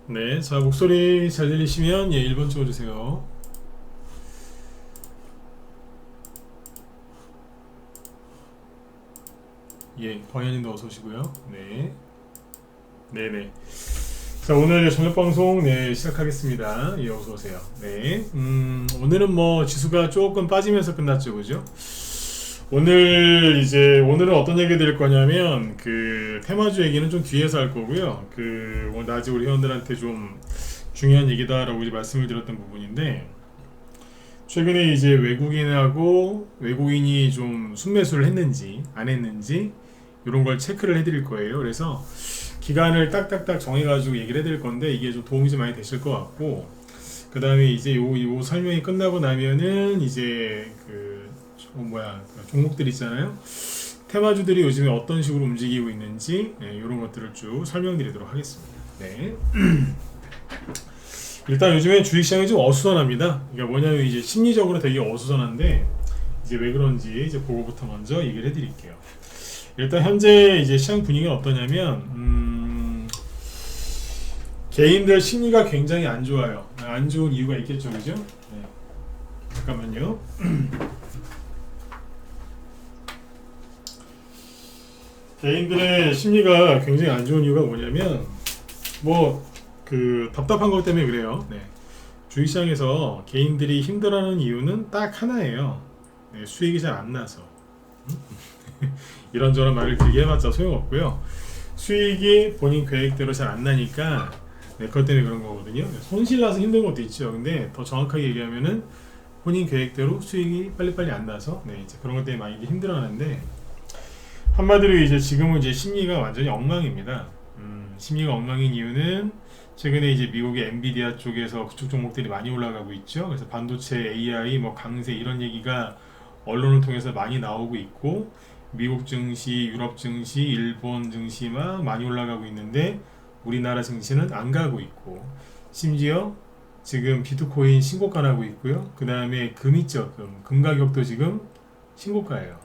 네, 자, 목소리 잘 들리시면 1번 찍어주세요. 광현님도 어서 오시고요. 네, 네네. 자, 오늘 저녁 방송 시작하겠습니다. 어서 오세요. 네, 오늘은 뭐 지수가 조금 빠지면서 끝났죠, 그죠? 오늘은 어떤 얘기 드릴 거냐면 그 테마주 얘기는 좀 뒤에서 할 거고요. 오늘 아직 우리 회원들한테 좀 중요한 얘기다라고 이제 말씀을 드렸던 부분인데, 최근에 이제 외국인이 좀 순매수를 했는지 안 했는지 이런 걸 체크를 해드릴 거예요. 그래서 기간을 딱딱딱 정해가지고 얘기를 해드릴 건데 이게 좀 도움이 좀 많이 되실 것 같고, 그 다음에 이제 요 설명이 끝나고 나면은 이제 종목들 있잖아요. 테마주들이 요즘에 어떤 식으로 움직이고 있는지 이런 것들을 쭉 설명드리도록 하겠습니다. 네. 일단 요즘에 주식시장이 좀 어수선합니다. 그러니까 뭐냐면 이제 심리적으로 되게 어수선한데 이제 왜 그런지 이제 그거부터 먼저 얘기를 해드릴게요. 일단 현재 이제 시장 분위기가 어떠냐면 개인들 심리가 굉장히 안 좋아요. 안 좋은 이유가 있겠죠, 그죠? 네. 잠깐만요. 개인들의 심리가 굉장히 안 좋은 이유가 뭐냐면 답답한 것 때문에 그래요. 네. 주식시장에서 개인들이 힘들어하는 이유는 딱 하나예요. 네, 수익이 잘 안 나서. 이런저런 말을 길게 해봤자 소용없고요. 수익이 본인 계획대로 잘 안 나니까 그것 때문에 그런 거거든요. 손실 나서 힘든 것도 있죠. 근데 더 정확하게 얘기하면은 본인 계획대로 수익이 빨리빨리 안 나서 이제 그런 것 때문에 많이 힘들어하는데, 한마디로 이제 지금은 이제 심리가 완전히 엉망입니다. 심리가 엉망인 이유는 최근에 이제 미국의 엔비디아 쪽에서 그쪽 종목들이 많이 올라가고 있죠. 그래서 반도체, AI, 강세 이런 얘기가 언론을 통해서 많이 나오고 있고, 미국 증시, 유럽 증시, 일본 증시 막 많이 올라가고 있는데 우리나라 증시는 안 가고 있고, 심지어 지금 비트코인 신고가 나고 있고요. 그 다음에 금 있죠. 금 가격도 지금 신고가예요.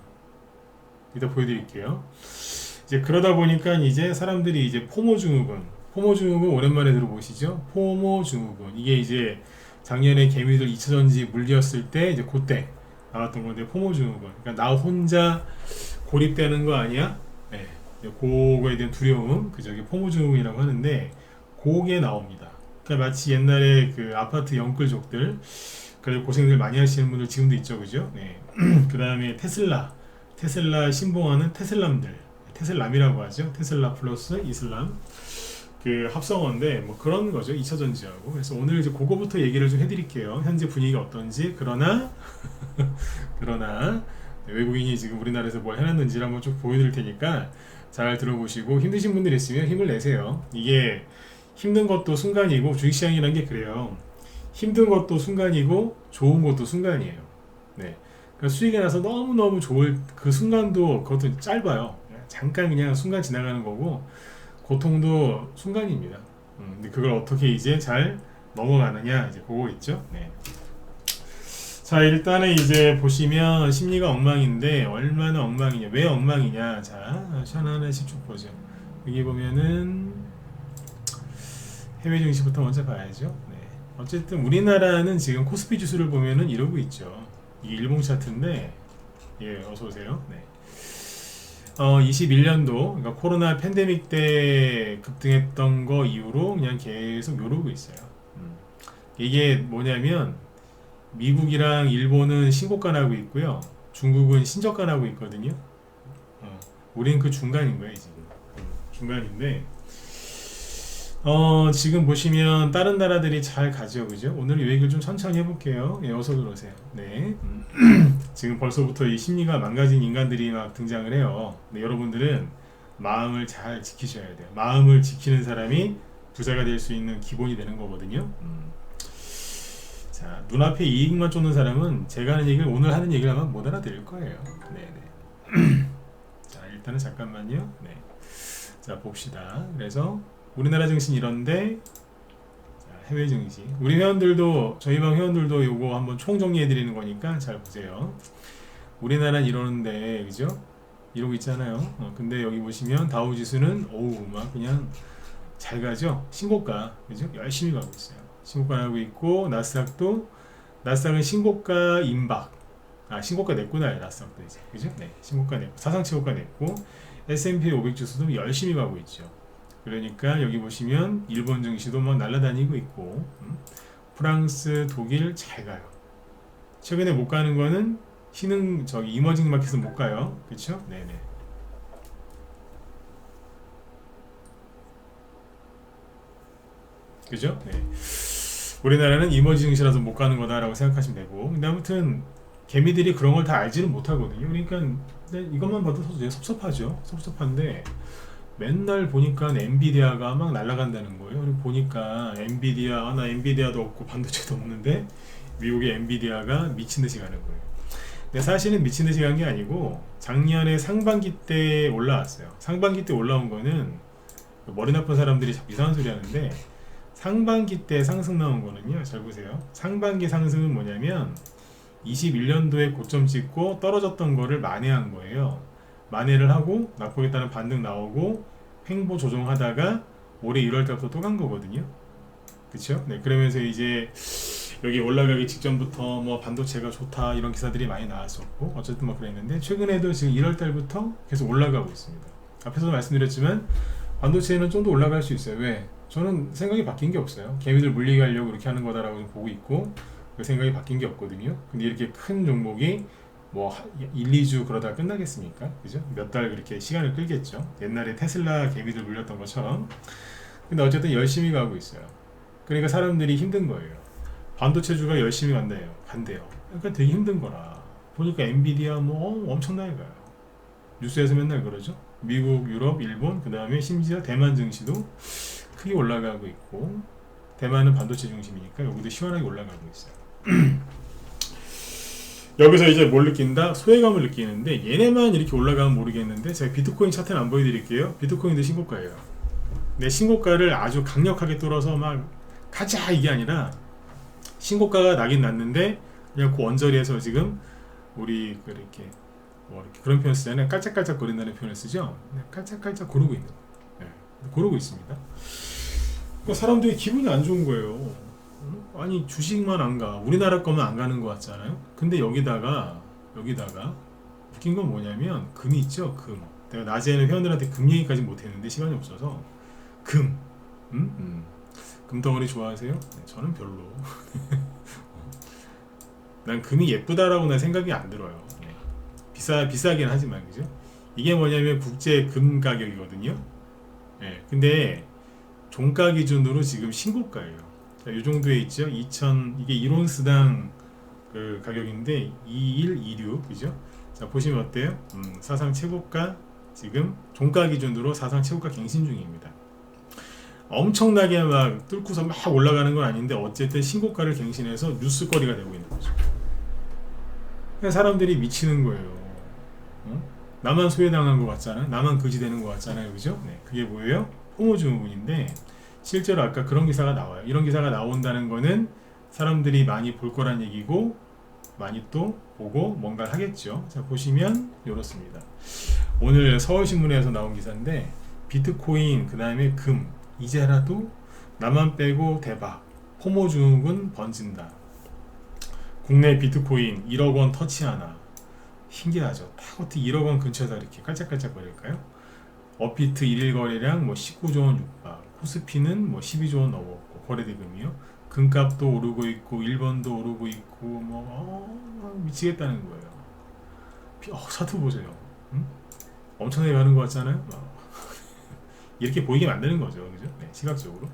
이따 보여드릴게요. 이제 그러다 보니까 이제 사람들이 이제 포모 증후군 오랜만에 들어보시죠? 포모 증후군. 이게 이제 작년에 개미들 2차전지 물렸을 때 이제 그때 나왔던 건데, 포모 증후군. 그러니까 나 혼자 고립되는 거 아니야? 네. 그거에 대한 두려움, 저기 포모 증후군이라고 하는데 그게 나옵니다. 그러니까 마치 옛날에 그 아파트 영끌족들, 그래서 고생들 많이 하시는 분들 지금도 있죠, 그죠? 네. 그 다음에 테슬라 신봉하는 테슬람이라고 하죠. 테슬라 플러스 이슬람 합성어인데 그런 거죠. 2차전지하고. 그래서 오늘 이제 그거부터 얘기를 좀 해드릴게요. 현재 분위기가 어떤지. 그러나 외국인이 지금 우리나라에서 뭘 해놨는지를 한번 쭉 보여드릴 테니까 잘 들어보시고, 힘드신 분들 있으면 힘을 내세요. 이게 힘든 것도 순간이고, 주식시장이라는 게 그래요. 힘든 것도 순간이고 좋은 것도 순간이에요. 네. 그러니까 수익이 나서 너무너무 좋을 그 순간도 그것도 짧아요. 잠깐 그냥 순간 지나가는 거고, 고통도 순간입니다. 근데 그걸 어떻게 이제 잘 넘어가느냐, 이제 그거 있죠. 네. 자, 일단은 이제 보시면 심리가 엉망인데 얼마나 엉망이냐, 왜 엉망이냐. 자, 하나하나씩 쭉 보죠. 여기 보면은 해외 증시부터 먼저 봐야죠. 네. 어쨌든 우리나라는 지금 코스피 지수를 보면은 이러고 있죠. 이게 일봉 차트인데, 어서 오세요. 네. 21년도, 그러니까 코로나 팬데믹 때 급등했던 거 이후로 그냥 계속 요러고 있어요. 이게 뭐냐면 미국이랑 일본은 신고가 나고 있고요. 중국은 신저가 나고 있거든요. 우리는 그 중간인 거예요, 지금. 중간인데, 지금 보시면 다른 나라들이 잘 가죠, 그죠? 오늘 이 얘기를 좀 천천히 해볼게요. 어서 들어오세요. 네. 지금 벌써부터 이 심리가 망가진 인간들이 막 등장을 해요. 근데 여러분들은 마음을 잘 지키셔야 돼요. 마음을 지키는 사람이 부자가 될 수 있는 기본이 되는 거거든요. 자, 눈앞에 이익만 쫓는 사람은 제가 하는 얘기를, 오늘 하는 얘기를 아마 못 알아들을 거예요. 네네. 자, 일단은 잠깐만요. 네. 자, 봅시다. 그래서 우리나라 증시 이런데, 해외 증시. 우리 회원들도, 저희 방 회원들도 요거 한번 총 정리해 드리는 거니까 잘 보세요. 우리나라는 이러는데, 그죠? 이러고 있잖아요. 근데 여기 보시면 다우 지수는, 막 그냥 잘 가죠. 신고가, 그죠? 열심히 가고 있어요. 신고가 나고 있고, 나스닥은 신고가 임박. 신고가 냈구나. 나스닥도 이제, 그죠? 네, 신고가 냈고, 사상 최고가 냈고, S&P 500 지수도 열심히 가고 있죠. 그러니까 여기 보시면 일본 증시도 뭐 날아다니고 있고, 프랑스, 독일 잘 가요. 최근에 못 가는 거는 이머징 마켓은 못 가요. 그렇죠? 네네. 그죠? 네. 우리나라는 이머징 증시라서 못 가는 거다라고 생각하시면 되고, 근데 아무튼 개미들이 그런 걸 다 알지는 못하거든요. 그러니까 이것만 봐도 되게 섭섭하죠. 섭섭한데 맨날 보니까 엔비디아가 막 날아간다는 거예요. 그리고 보니까 나 엔비디아도 없고 반도체도 없는데 미국의 엔비디아가 미친 듯이 가는 거예요. 근데 사실은 미친 듯이 간 게 아니고 작년에 상반기 때 올라왔어요. 상반기 때 올라온 거는 머리 나쁜 사람들이 자꾸 이상한 소리 하는데, 상반기 때 상승 나온 거는요, 잘 보세요. 상반기 상승은 뭐냐면 21년도에 고점 찍고 떨어졌던 거를 만회한 거예요. 만회를 하고 나쁘겠다는 반등 나오고 횡보 조정하다가 올해 1월 달부터 또 간 거거든요. 그쵸? 네, 그러면서 이제 여기 올라가기 직전부터 뭐 반도체가 좋다 이런 기사들이 많이 나왔었고, 어쨌든 뭐 그랬는데, 최근에도 지금 1월 달부터 계속 올라가고 있습니다. 앞에서도 말씀드렸지만 반도체는 좀 더 올라갈 수 있어요. 왜? 저는 생각이 바뀐 게 없어요. 개미들 물리게 하려고 이렇게 하는 거다라고 보고 있고, 그 생각이 바뀐 게 없거든요. 근데 이렇게 큰 종목이 뭐 1, 2주 그러다 끝나겠습니까? 그죠? 몇 달 그렇게 시간을 끌겠죠. 옛날에 테슬라 개미들 물렸던 것처럼. 근데 어쨌든 열심히 가고 있어요. 그러니까 사람들이 힘든 거예요. 반도체주가 열심히 간대요. 그러니까 되게 힘든 거라. 보니까 엔비디아 뭐 엄청나게 가요. 뉴스에서 맨날 그러죠. 미국, 유럽, 일본, 그 다음에 심지어 대만 증시도 크게 올라가고 있고, 대만은 반도체 중심이니까 여기도 시원하게 올라가고 있어요. 여기서 이제 뭘 느낀다? 소외감을 느끼는데, 얘네만 이렇게 올라가면 모르겠는데, 제가 비트코인 차트는 안 보여드릴게요. 비트코인도 신고가예요. 내 신고가를 아주 강력하게 뚫어서 막 가자 이게 아니라, 신고가가 나긴 났는데 그냥 그 원저리에서 지금 우리 이렇게 그런 표현 쓰잖아요. 깔짝깔짝 거린다는 표현을 쓰죠. 네, 깔짝깔짝 고르고 있는 거예요. 네, 고르고 있습니다. 그러니까 사람들이 기분이 안 좋은 거예요. 아니 주식만 안 가, 우리나라 거만 안 가는 것 같잖아요. 근데 여기다가 웃긴 건 뭐냐면 금이 있죠. 금. 내가 낮에는 회원들한테 금 얘기까지 못했는데 시간이 없어서 금. 금덩어리 좋아하세요? 네, 저는 별로. 난 금이 예쁘다라고 난 생각이 안 들어요. 네. 비싸긴 하지만, 그죠? 이게 뭐냐면 국제 금 가격이거든요. 네, 근데 종가 기준으로 지금 신고가예요. 자, 이 정도에 있죠. 이게 1온스당 그 가격인데 2126, 그죠? 자, 보시면 어때요? 사상 최고가, 지금 종가 기준으로 사상 최고가 갱신 중입니다. 엄청나게 막 뚫고서 막 올라가는 건 아닌데 어쨌든 신고가를 갱신해서 뉴스거리가 되고 있는 거죠. 사람들이 미치는 거예요. 나만 소외당한 것 같잖아요. 나만 거지되는 것 같잖아요. 그죠? 네, 그게 뭐예요? 호모증후군인데, 실제로 아까 그런 기사가 나와요. 이런 기사가 나온다는 거는 사람들이 많이 볼 거란 얘기고, 많이 또 보고 뭔가를 하겠죠. 자, 보시면 이렇습니다. 오늘 서울신문에서 나온 기사인데, 비트코인, 그 다음에 금, 이제라도 나만 빼고 대박, 호모증후군 번진다. 국내 비트코인 1억 원 터치하나. 신기하죠. 딱 어떻게 1억 원 근처에다 이렇게 깔짝깔짝 거릴까요? 업비트 1일 거래량 뭐 19조 원 육박, 코스피는 뭐 12조 원 넘었고, 거래대금이요. 금값도 오르고 있고, 일본도 오르고 있고, 미치겠다는 거예요. 차트 보세요. 엄청나게 가는 것 같잖아요. 이렇게 보이게 만드는 거죠, 그죠? 네, 시각적으로.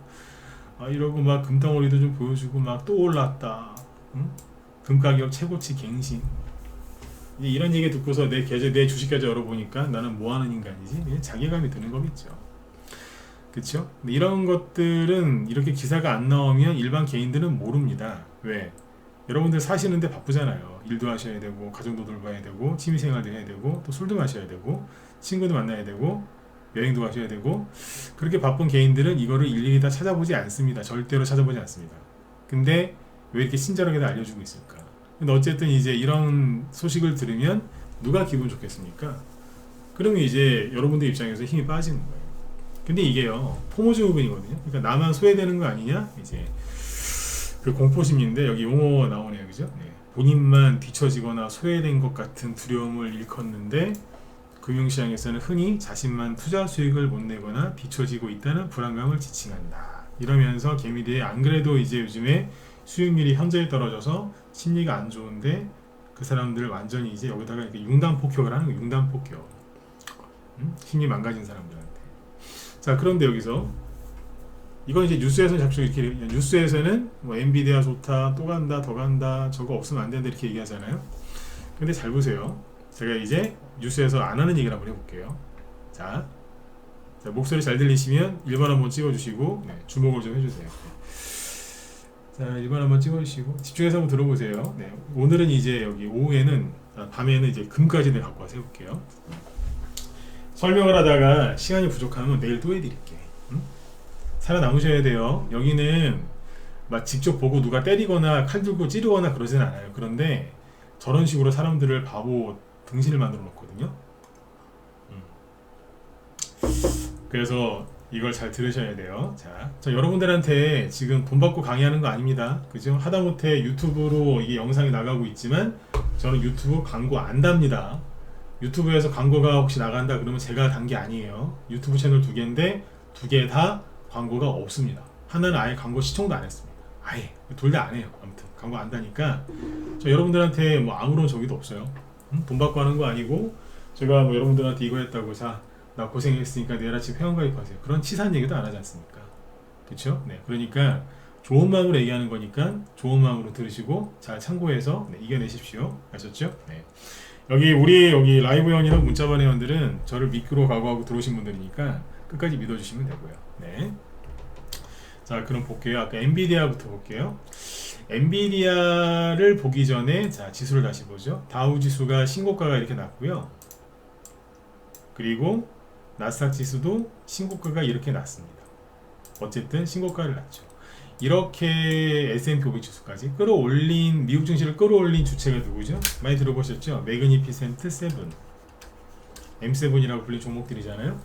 이러고 막 금덩어리도 좀 보여주고 막 또 올랐다. 금 가격 최고치 갱신. 이제 이런 얘기 듣고서 내 주식 계좌 열어보니까 나는 뭐 하는 인간이지? 자괴감이 드는 거겠죠. 그쵸? 근데 이런 것들은 이렇게 기사가 안 나오면 일반 개인들은 모릅니다. 왜? 여러분들 사시는데 바쁘잖아요. 일도 하셔야 되고, 가정도 돌봐야 되고, 취미생활도 해야 되고, 또 술도 마셔야 되고, 친구도 만나야 되고, 여행도 가셔야 되고, 그렇게 바쁜 개인들은 이거를 일일이 다 찾아보지 않습니다. 절대로 찾아보지 않습니다. 근데 왜 이렇게 친절하게 알려주고 있을까? 근데 어쨌든 이제 이런 소식을 들으면 누가 기분 좋겠습니까? 그러면 이제 여러분들 입장에서 힘이 빠지는 거예요. 근데 이게요 포모 증후군이거든요. 그러니까 나만 소외되는 거 아니냐 이제 그 공포심리인데 여기 용어 나오네요, 그죠? 네. 본인만 뒤처지거나 소외된 것 같은 두려움을 일컫는데 금융시장에서는 흔히 자신만 투자 수익을 못 내거나 뒤처지고 있다는 불안감을 지칭한다. 이러면서 개미들이 안 그래도 이제 요즘에 수익률이 현저히 떨어져서 심리가 안 좋은데 그 사람들을 완전히 이제 여기다가 이렇게 융단 폭격을 하는 거예요. 융단 폭격. 심리 망가진 사람들한테. 자, 그런데 여기서 이건 이제 뉴스에서는 자꾸 이렇게 뉴스에서는 뭐 엔비디아 좋다, 또 간다, 더 간다, 저거 없으면 안 된다 이렇게 얘기하잖아요. 근데 잘 보세요. 제가 이제 뉴스에서 안 하는 얘기를 한번 해볼게요. 자, 목소리 잘 들리시면 1번 한번 찍어주시고 네, 주목을 좀 해주세요. 자, 1번 한번 찍어주시고 집중해서 한번 들어보세요. 네, 오늘은 이제 여기 오후에는 밤에는 이제 금까지 내가 갖고 와서 해볼게요. 설명을 하다가 시간이 부족하면 내일 또 해드릴게. 살아남으셔야 돼요. 여기는 막 직접 보고 누가 때리거나 칼 들고 찌르거나 그러진 않아요. 그런데 저런 식으로 사람들을 바보 등신을 만들어 놓거든요. 그래서 이걸 잘 들으셔야 돼요. 자, 여러분들한테 지금 돈 받고 강의하는 거 아닙니다. 그죠? 하다못해 유튜브로 이게 영상이 나가고 있지만 저는 유튜브 광고 안 답니다. 유튜브에서 광고가 혹시 나간다 그러면 제가 단 게 아니에요. 유튜브 채널 2개인데 2개 다 광고가 없습니다. 하나는 아예 광고 시청도 안 했습니다. 아예 둘 다 안 해요. 아무튼 광고 안 다니까 여러분들한테 뭐 아무런 저기도 없어요. 돈 받고 하는 거 아니고 제가 뭐 여러분들한테 이거 했다고 자 나 고생했으니까 내일 아침 회원가입하세요. 그런 치사한 얘기도 안 하지 않습니까? 그렇죠? 네, 그러니까 좋은 마음으로 얘기하는 거니까 좋은 마음으로 들으시고 잘 참고해서 네, 이겨내십시오. 아셨죠? 네. 여기 여기 라이브 회원이나 문자반 회원들은 저를 믿기로 각오하고 들어오신 분들이니까 끝까지 믿어주시면 되고요. 네. 자, 그럼 볼게요. 아까 엔비디아부터 볼게요. 엔비디아를 보기 전에 자 지수를 다시 보죠. 다우 지수가 신고가가 이렇게 났고요. 그리고 나스닥 지수도 신고가가 이렇게 났습니다. 어쨌든 신고가를 났죠. 이렇게 S&P 500 지수까지 끌어올린 미국 증시를 끌어올린 주체가 누구죠? 많이 들어보셨죠? 매그니피센트 7, M7이라고 불린 종목들이잖아요.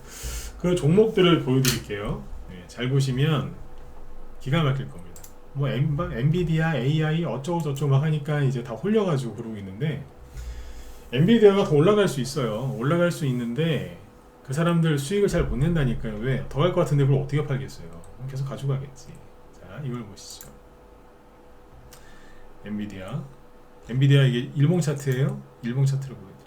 그 종목들을 보여드릴게요. 네, 잘 보시면 기가 막힐 겁니다. 뭐 엔비디아, AI 어쩌고 저쩌고 막 하니까 이제 다 홀려가지고 그러고 있는데 엔비디아가 더 올라갈 수 있어요. 올라갈 수 있는데 그 사람들 수익을 잘 못 낸다니까요. 왜? 더 갈 것 같은데 그걸 어떻게 팔겠어요? 계속 가져가겠지. 자, 이걸 보시죠. 엔비디아 이게 일봉 차트예요. 일봉 차트를 보여드릴게요.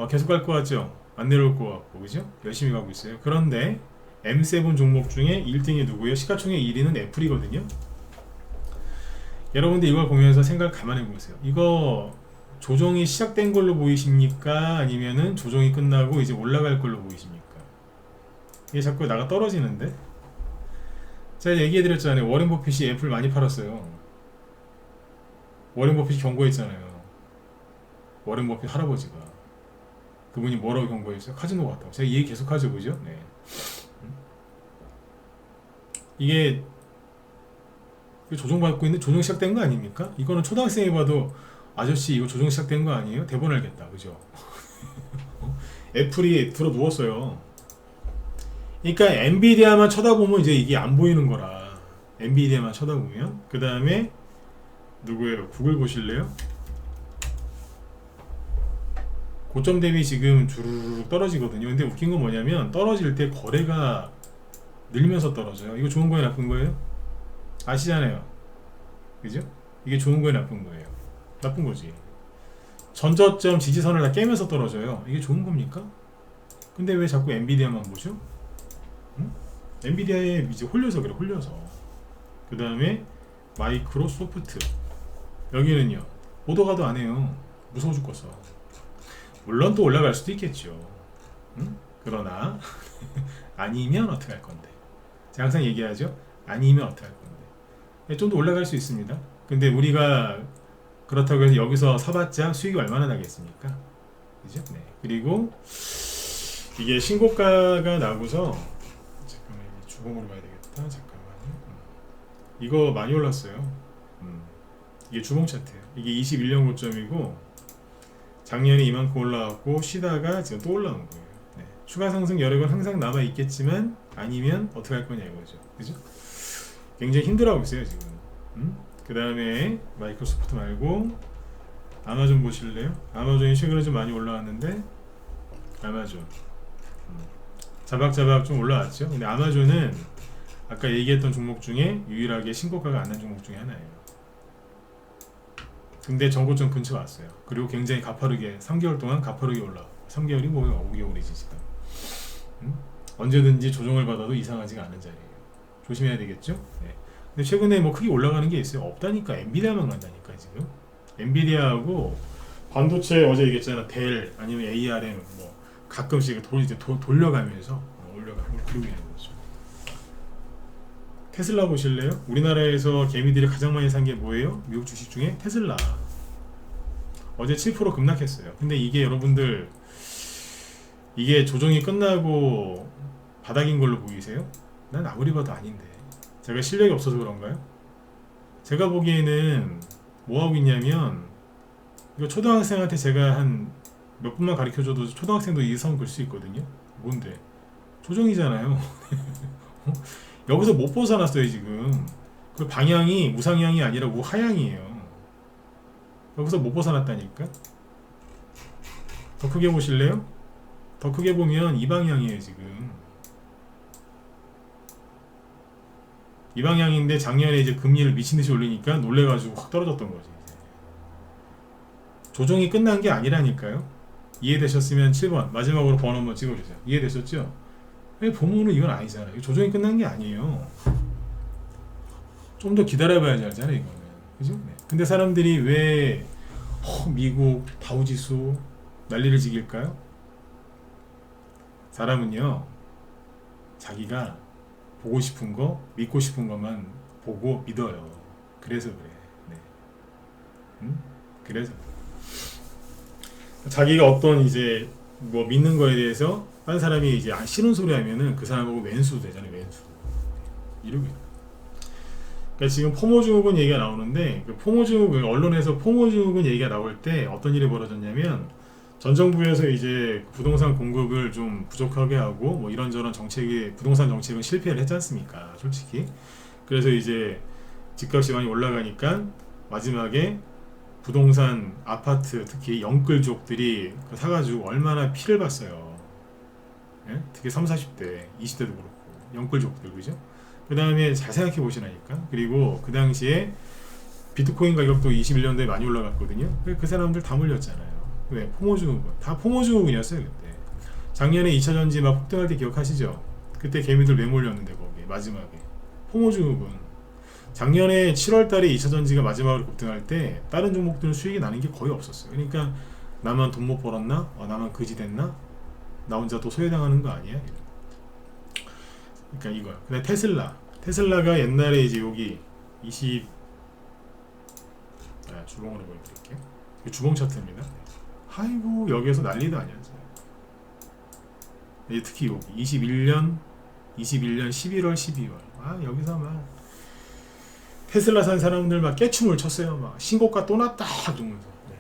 계속 갈 것 같죠? 안 내려올 것 같고, 그죠? 열심히 가고 있어요. 그런데 M7 종목 중에 1등이 누구예요? 시가총액 1위는 애플이거든요. 여러분들 이걸 보면서 생각 가만히 보세요. 이거 조정이 시작된 걸로 보이십니까? 아니면은 조정이 끝나고 이제 올라갈 걸로 보이십니까? 이게 자꾸 나가 떨어지는데? 제가 얘기해드렸잖아요. 워렌 버핏이 애플 많이 팔았어요. 워렌 버핏이 경고했잖아요. 워렌 버핏 할아버지가. 그분이 뭐라고 경고했어요? 카지노 같다고. 제가 이 얘기 계속 하죠, 그죠? 네. 이게 조정받고 있는 조정 시작된 거 아닙니까? 이거는 초등학생이 봐도 아저씨 이거 조정 시작된 거 아니에요? 대본 알겠다, 그죠? 애플이 들어 누웠어요. 그러니까 엔비디아만 쳐다보면 이제 이게 안 보이는 거라. 엔비디아만 쳐다보면 그 다음에 누구예요? 구글 보실래요? 고점 대비 지금 주르륵 떨어지거든요. 근데 웃긴 건 뭐냐면 떨어질 때 거래가 늘면서 떨어져요. 이거 좋은 거예요, 나쁜 거예요? 아시잖아요, 그죠? 이게 좋은 거예요, 나쁜 거예요? 나쁜 거지. 전저점 지지선을 다 깨면서 떨어져요. 이게 좋은 겁니까? 근데 왜 자꾸 엔비디아만 보죠? 응? 엔비디아에 이제 홀려서 그래, 홀려서. 그 다음에 마이크로소프트. 여기는요, 오더가도 안 해요. 무서워 죽겠어. 물론 또 올라갈 수도 있겠죠. 응? 그러나 아니면 어떻게 할 건데? 제가 항상 얘기하죠. 아니면 어떻게 할 건데? 좀 더 올라갈 수 있습니다. 근데 우리가 그렇다고 해서 여기서 사봤자 수익이 얼마나 나겠습니까? 그죠? 네. 그리고 이게 신고가가 나고서 잠깐만 주봉으로 봐야 되겠다. 잠깐만요. 이거 많이 올랐어요. 이게 주봉 차트예요. 이게 21년 고점이고 작년에 이만큼 올라왔고 쉬다가 지금 또 올라온 거예요. 네. 추가 상승 여력은 항상 남아 있겠지만 아니면 어떻게 할 거냐 이거죠. 그죠? 굉장히 힘들어하고 있어요 지금. 그 다음에 마이크로소프트 말고 아마존 보실래요? 아마존이 최근에 좀 많이 올라왔는데 아마존 자박자박 좀 올라왔죠. 근데 아마존은 아까 얘기했던 종목 중에 유일하게 신고가가 안 난 종목 중에 하나예요. 근데 전고점 근처 왔어요. 그리고 굉장히 가파르게 3개월 동안 가파르게 올라. 3개월이 뭐예요? 5개월이지 지금. 언제든지 조정을 받아도 이상하지가 않은 자리예요. 조심해야 되겠죠? 네. 근데 최근에 뭐 크게 올라가는 게 있어요? 없다니까. 엔비디아만 간다니까 지금. 엔비디아하고 반도체 어제 얘기했잖아. 델 아니면 ARM 뭐 가끔씩 돌려가면서 올려가고 그러고 있는 거죠. 테슬라 보실래요? 우리나라에서 개미들이 가장 많이 산 게 뭐예요? 미국 주식 중에 테슬라. 어제 7% 급락했어요. 근데 이게 여러분들 이게 조정이 끝나고 바닥인 걸로 보이세요? 난 아무리 봐도 아닌데. 제가 실력이 없어서 그런가요? 제가 보기에는 뭐 하고 있냐면 이거 초등학생한테 제가 한 몇 분만 가르쳐줘도 초등학생도 이 성 글 수 있거든요. 뭔데? 조정이잖아요. 여기서 못 벗어났어요 지금. 그 방향이 우상향이 아니라 우하향이에요. 여기서 못 벗어났다니까. 더 크게 보실래요? 더 크게 보면 이 방향이에요 지금. 이 방향인데 작년에 이제 금리를 미친듯이 올리니까 놀래가지고 확 떨어졌던 거지. 이제. 조정이 끝난 게 아니라니까요. 이해되셨으면 7번 마지막으로 번 한번 찍어주세요. 이해되셨죠? 보면은 이건 아니잖아요. 조정이 끝난 게 아니에요. 좀 더 기다려봐야지 알잖아요 이거는. 그죠? 네. 근데 사람들이 왜 미국 다우지수 난리를 지길까요? 사람은요 자기가 보고 싶은 거 믿고 싶은 것만 보고 믿어요. 그래서 그래. 네. 그래서 자기가 어떤 이제 뭐 믿는 거에 대해서 다른 사람이 이제 싫은 소리 하면은 그 사람하고 왼수 되잖아요. 왼수. 이러고 있는. 그러니까 지금 포모증후군 얘기가 나오는데 그 포모증후군 언론에서 포모증후군 얘기가 나올 때 어떤 일이 벌어졌냐면 전 정부에서 이제 부동산 공급을 좀 부족하게 하고 뭐 이런저런 정책이 부동산 정책은 실패를 했지 않습니까? 솔직히. 그래서 이제 집값이 많이 올라가니까 마지막에 부동산 아파트 특히 영끌족들이 사가지고 얼마나 피를 봤어요. 예? 특히 30, 40대 20대도 그렇고 영끌족들 그죠? 그 다음에 잘 생각해 보시라니까. 그리고 그 당시에 비트코인 가격도 21년도에 많이 올라갔거든요. 그 사람들 다 물렸잖아요. 왜? 포모증후군. 다 포모증후군이었어요 그때. 작년에 2차전지 막 폭등할 때 기억하시죠? 그때 개미들 왜 몰렸는데 거기에 마지막에 포모증후군. 작년에 7월달에 2차전지가 마지막으로 급등할 때 다른 종목들은 수익이 나는 게 거의 없었어요. 그러니까 나만 돈 못 벌었나? 나만 거지 됐나? 나 혼자 또 소외당하는 거 아니야? 그러니까 이거야. 근데 테슬라가 옛날에 이제 여기 20 주봉으로 보여드릴게요. 주봉 차트입니다. 아이고 여기에서 난리도 아니야. 특히 여기 21년 11월 12월 여기서 막 테슬라 산 사람들 막 깨춤을 췄어요. 막 신고가 또 났다 그러면서. 네.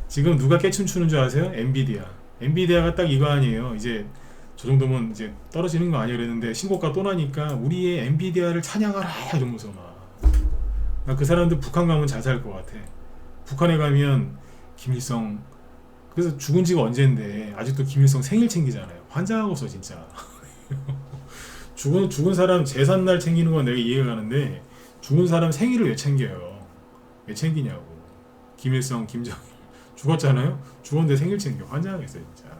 지금 누가 깨춤 추는 줄 아세요? 엔비디아가 딱 이거 아니에요. 이제 저 정도면 이제 떨어지는 거 아니야 그랬는데 신고가 또 나니까 우리의 엔비디아를 찬양하라 이러면서 막 그 사람들 북한 가면 자살 것 같아. 북한에 가면 김일성 그래서 죽은 지가 언젠데 아직도 김일성 생일 챙기잖아요. 환장하고서 진짜. 죽은 사람 제삿날 챙기는 건 내가 이해가 가는데 죽은 사람 생일을 왜 챙겨요? 왜 챙기냐고. 김일성, 김정일 죽었잖아요? 죽었는데 생일 챙겨. 환장하겠어요 진짜.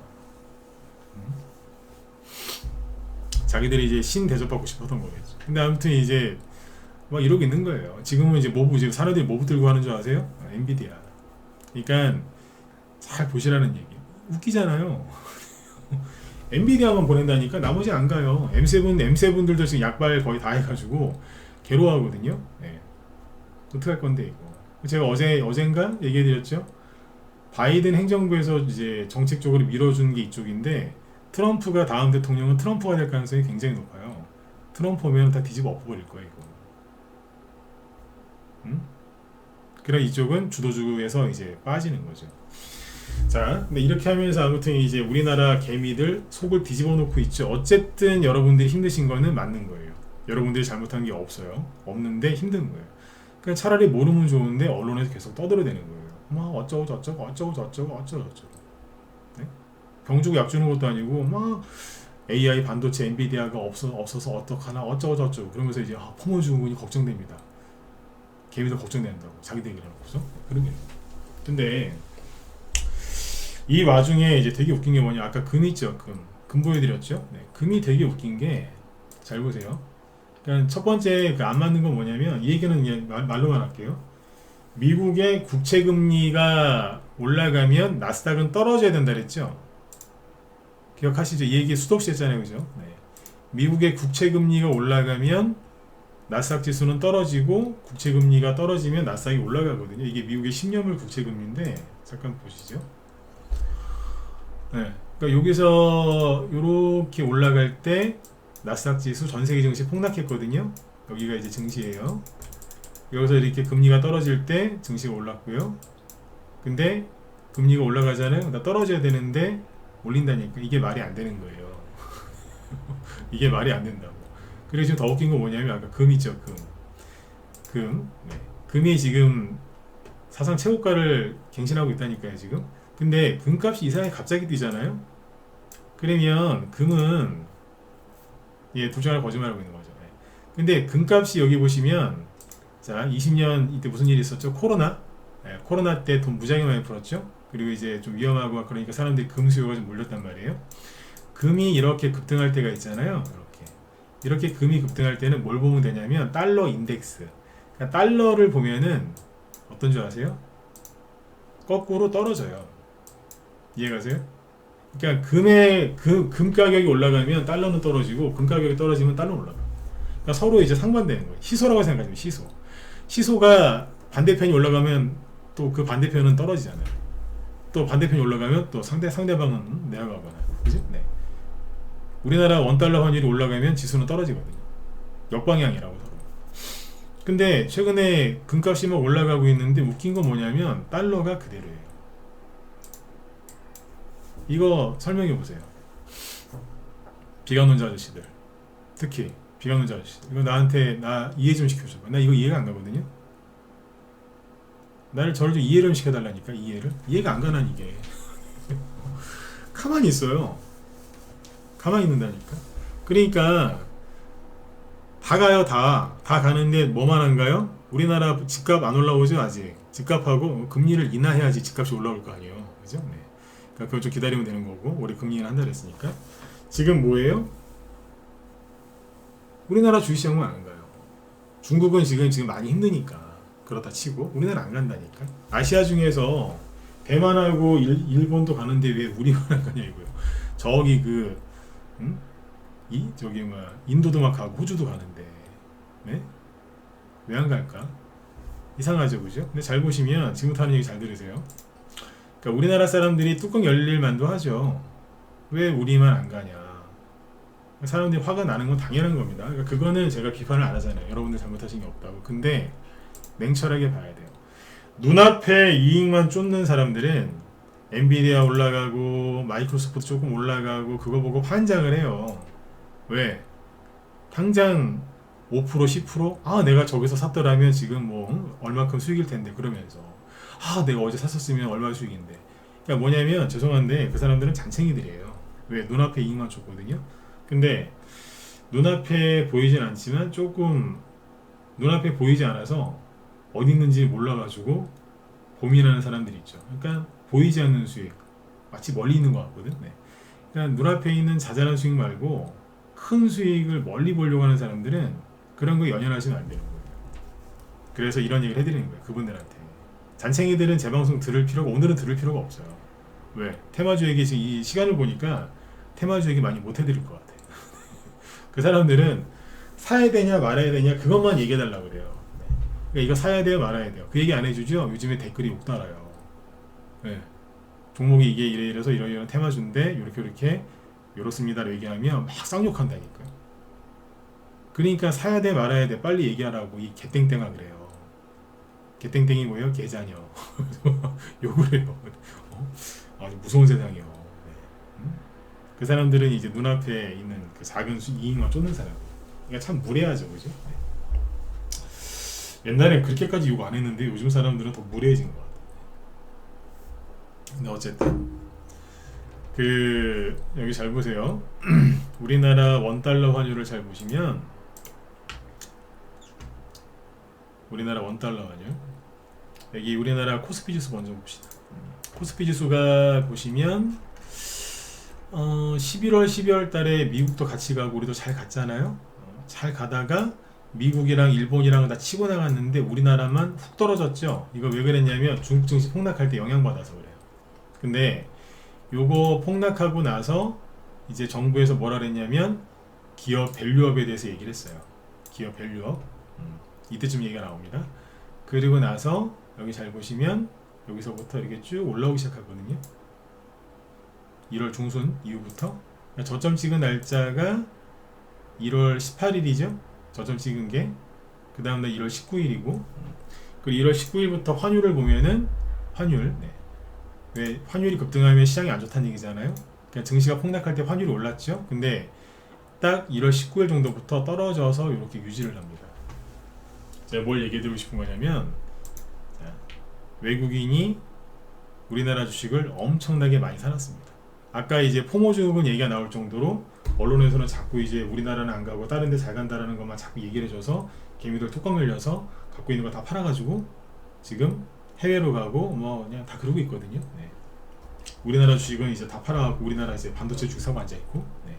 자기들이 이제 신 대접받고 싶었던 거겠죠. 근데 아무튼 이제 막 이러고 있는 거예요. 지금은 이제 지금 사람들이 뭐부 들고 하는 줄 아세요? 엔비디아. 그러니까 잘 보시라는 얘기. 웃기잖아요. 엔비디아만 보낸다니까 나머지 안 가요. M7들도 지금 약발 거의 다 해가지고 괴로워하거든요. 네. 어떻게 할 건데 이거. 제가 어젠가 얘기해드렸죠. 바이든 행정부에서 이제 정책적으로 밀어준 게 이쪽인데 트럼프가 다음 대통령은 트럼프가 될 가능성이 굉장히 높아요. 트럼프 오면 다 뒤집어 엎어버릴 거예요 이거. 그래 이쪽은 주도주의에서 이제 빠지는 거죠. 자, 근데 이렇게 하면서 아무튼 이제 우리나라 개미들 속을 뒤집어 놓고 있죠. 어쨌든 여러분들이 힘드신 거는 맞는 거예요. 여러분들이 잘못한 게 없어요. 없는데 힘든 거예요. 그냥 차라리 모르면 좋은데 언론에서 계속 떠들어대는 거예요. 막 어쩌고 저쩌고 어쩌고 저쩌고 어쩌고 저쩌고. 네? 병 주고 약 주는 것도 아니고 막 AI 반도체 엔비디아가 없어서 어떡하나 어쩌고 저쩌고 그러면서 이제 포모 증후군이 걱정됩니다. 개미도 걱정된다고 자기들 얘기를 해놓고서 그러겠네. 근데 이 와중에 이제 되게 웃긴 게 뭐냐, 아까 금 있죠. 금 보여드렸죠. 네, 금이 되게 웃긴 게 잘 보세요. 그러니까 첫 번째 그 안 맞는 건 뭐냐면, 이 얘기는 그냥 말로만 할게요. 미국의 국채 금리가 올라가면 나스닥은 떨어져야 된다 그랬죠. 기억하시죠? 이 얘기 수도 없이 했잖아요, 그죠? 네. 미국의 국채 금리가 올라가면 나스닥 지수는 떨어지고, 국채 금리가 떨어지면 나스닥이 올라가거든요. 이게 미국의 10년물 국채 금리인데 잠깐 보시죠. 네. 그러니까 여기서 이렇게 올라갈 때 나스닥 지수 전 세계 증시 폭락했거든요. 여기가 이제 증시예요. 여기서 이렇게 금리가 떨어질 때 증시가 올랐고요. 근데 금리가 올라가잖아요. 나 떨어져야 되는데 올린다니까 이게 말이 안 되는 거예요. 이게 말이 안 된다고. 그리고 지금 더 웃긴 건 뭐냐면 아까 금 있죠. 금. 네. 금이 지금 사상 최고가를 갱신하고 있다니까요, 지금. 근데 금값이 이상하게 갑자기 뛰잖아요. 그러면 금은 둘 중 하나 거짓말하고 있는 거죠. 네. 근데 금값이 여기 보시면, 자, 20년 이때 무슨 일이 있었죠? 코로나. 네, 코로나 때 돈 무지하게 많이 풀었죠. 그리고 이제 좀 위험하고 그러니까 사람들이 금 수요가 좀 몰렸단 말이에요. 금이 이렇게 급등할 때가 있잖아요. 이렇게 금이 급등할 때는 뭘 보면 되냐면 달러 인덱스. 그러니까 달러를 보면은 어떤 줄 아세요? 거꾸로 떨어져요. 이해가세요? 그러니까 금 가격이 올라가면 달러는 떨어지고, 금 가격이 떨어지면 달러는 올라가. 그러니까 서로 이제 상반되는 거예요. 시소라고 생각하시면 시소. 시소가 반대편이 올라가면 또 그 반대편은 떨어지잖아요. 또 반대편이 올라가면 또 상대방은 내려가거나. 그죠? 네. 우리나라 원달러 환율이 올라가면 지수는 떨어지거든요. 역방향이라고 서로. 근데 최근에 금값이 막 올라가고 있는데 웃긴 건 뭐냐면 달러가 그대로예요. 이거 설명해 보세요. 비관론자 아저씨들, 특히 비관론자 아저씨, 이거 나한테 나 이해 좀 시켜줘. 나 이거 이해가 안 가거든요. 저를 좀 이해를 시켜달라니까. 이해가 안 가난 이게. 가만히 있어요. 가만히 있는다니까. 그러니까 다 가요. 다 가는데 뭐만 안 가요? 우리나라 집값 안 올라오죠 아직. 집값하고 금리를 인하해야지 집값이 올라올 거 아니에요. 그죠? 네. 그러니까 그걸 좀 기다리면 되는 거고, 우리 금리 인하한다 그랬으니까. 지금 뭐예요? 우리나라 주식시장은 안 가요. 중국은 지금 많이 힘드니까 그렇다 치고 우리나라 안 간다니까. 아시아 중에서 대만하고 일본도 가는데 왜 우리만 안 가냐 이거요. 저기 인도도 막 가고 호주도 가는데, 네? 왜 안 갈까? 이상하죠, 그죠? 근데 잘 보시면 지금부터 하는 얘기 잘 들으세요. 그러니까 우리나라 사람들이 뚜껑 열릴 만도 하죠. 왜 우리만 안 가냐? 사람들이 화가 나는 건 당연한 겁니다. 그러니까 그거는 제가 비판을 안 하잖아요. 여러분들 잘못하신 게 없다고. 근데 냉철하게 봐야 돼요. 눈앞에 이익만 쫓는 사람들은 엔비디아 올라가고 마이크로소프트 조금 올라가고 그거 보고 환장을 해요. 왜? 당장 5% 10%? 아, 내가 저기서 샀더라면 지금 뭐 얼마큼 수익일 텐데. 그러면서 아, 내가 어제 샀었으면 얼마 수익인데. 그러니까 뭐냐면, 죄송한데 그 사람들은 잔챙이들이에요. 왜? 눈앞에 이익만 쫓거든요. 근데 눈앞에 보이진 않지만 조금 눈앞에 보이지 않아서 어디 있는지 몰라가지고 고민하는 사람들이 있죠. 그러니까 보이지 않는 수익, 마치 멀리 있는 것 같거든. 네. 그러니까 눈앞에 있는 자잘한 수익 말고 큰 수익을 멀리 보려고 하는 사람들은 그런 거 연연하시면 안 되는 거예요. 그래서 이런 얘기를 해드리는 거예요, 그분들한테. 잔챙이들은 제 방송 오늘은 들을 필요가 없어요. 왜? 테마주에게 지금 이 시간을 보니까 테마주에게 많이 못 해드릴 것 같아요. 그 사람들은 사야 되냐 말아야 되냐 그것만 얘기해달라고 그래요. 그러니까 이거 사야 돼요 말아야 돼요. 그 얘기 안 해주죠? 요즘에 댓글이 욕 달아요. 네. 종목이 이게 이래서 이런 테마주인데 이렇게 이렇습니다라고 얘기하면 막 쌍욕한다니까요. 그러니까 사야 돼 말아야 돼 빨리 얘기하라고 이 개땡땡아 그래요. 개땡땡이 뭐예요? 개자녀. 욕을 해요. 무서운 세상이요. 네. 그 사람들은 이제 눈앞에 있는 그 작은 이익만 쫓는 사람. 그러니까 참 무례하죠, 그죠? 네. 옛날엔 그렇게까지 요구 안 했는데 요즘 사람들은 더 무례해진 것 같아요. 근데 어쨌든 그 여기 잘 보세요. 우리나라 원달러 환율을 잘 보시면 우리나라 원달러 환율 여기 우리나라 코스피 지수 먼저 봅시다. 코스피 지수가 보시면 11월 12월 달에 미국도 같이 가고 우리도 잘 갔잖아요. 잘 가다가 미국이랑 일본이랑 다 치고 나갔는데 우리나라만 훅 떨어졌죠. 이거 왜 그랬냐면 중국 증시 폭락할 때 영향받아서 그래요. 근데 요거 폭락하고 나서 이제 정부에서 뭐라 그랬냐면 기업 밸류업에 대해서 얘기를 했어요. 기업 밸류업. 이때쯤 얘기가 나옵니다. 그리고 나서 여기 잘 보시면 여기서부터 이렇게 쭉 올라오기 시작하거든요. 1월 중순 이후부터 저점 찍은 날짜가 1월 18일이죠. 저점 찍은 게 그 다음날 1월 19일이고 그리고 1월 19일부터 환율을 보면은 환율 왜 환율이 급등하면 시장이 안 좋다는 얘기잖아요. 그러니까 증시가 폭락할 때 환율이 올랐죠. 근데 딱 1월 19일 정도부터 떨어져서 이렇게 유지를 합니다. 제가 뭘 얘기해 드리고 싶은 거냐면 외국인이 우리나라 주식을 엄청나게 많이 사놨습니다. 아까 이제 포모주금 얘기가 나올 정도로 언론에서는 자꾸 이제 우리나라는 안 가고 다른 데 잘 간다라는 것만 자꾸 얘기를 해줘서 개미들 뚜껑 열려서 갖고 있는 거 다 팔아가지고 지금 해외로 가고 뭐 그냥 다 그러고 있거든요. 네. 우리나라 주식은 이제 다 팔아갖고 우리나라 이제 반도체 주식 사고 앉아있고 네.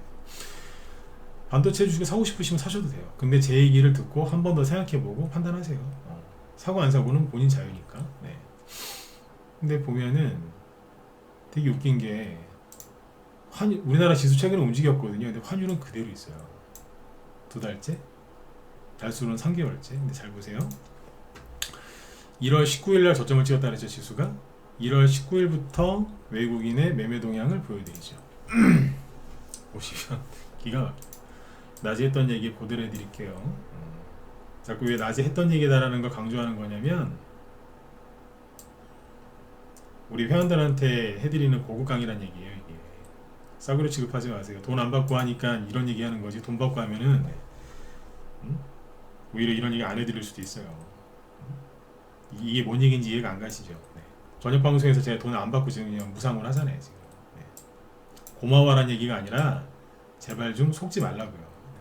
반도체 주식을 사고 싶으시면 사셔도 돼요. 근데 제 얘기를 듣고 한 번 더 생각해보고 판단하세요. 사고 안 사고는 본인 자유니까. 네. 근데 보면은 되게 웃긴 게 우리나라 지수 최근에 움직였거든요. 근데 환율은 그대로 있어요. 2달째? 달수로는 3개월째. 근데 잘 보세요. 1월 19일날 저점을 찍었다 그랬죠. 지수가 1월 19일부터 외국인의 매매 동향을 보여드리죠. 보시면 기가 막힙니다. 낮에 했던 얘기 그대로 해드릴게요. 자꾸 왜 낮에 했던 얘기다라는 걸 강조하는 거냐면 우리 회원들한테 해드리는 고급 강의란 얘기예요. 이게 싸구려 취급하지 마세요. 돈 안 받고 하니까 이런 얘기 하는 거지. 돈 받고 하면은 오히려 이런 얘기 안 해드릴 수도 있어요. 이게 뭔 얘기인지 이해가 안 가시죠. 네. 저녁 방송에서 제가 돈을 안 받고 지금 그냥 무상으로 하잖아요. 지금. 네. 고마워라는 얘기가 아니라 제발 좀 속지 말라고요. 네.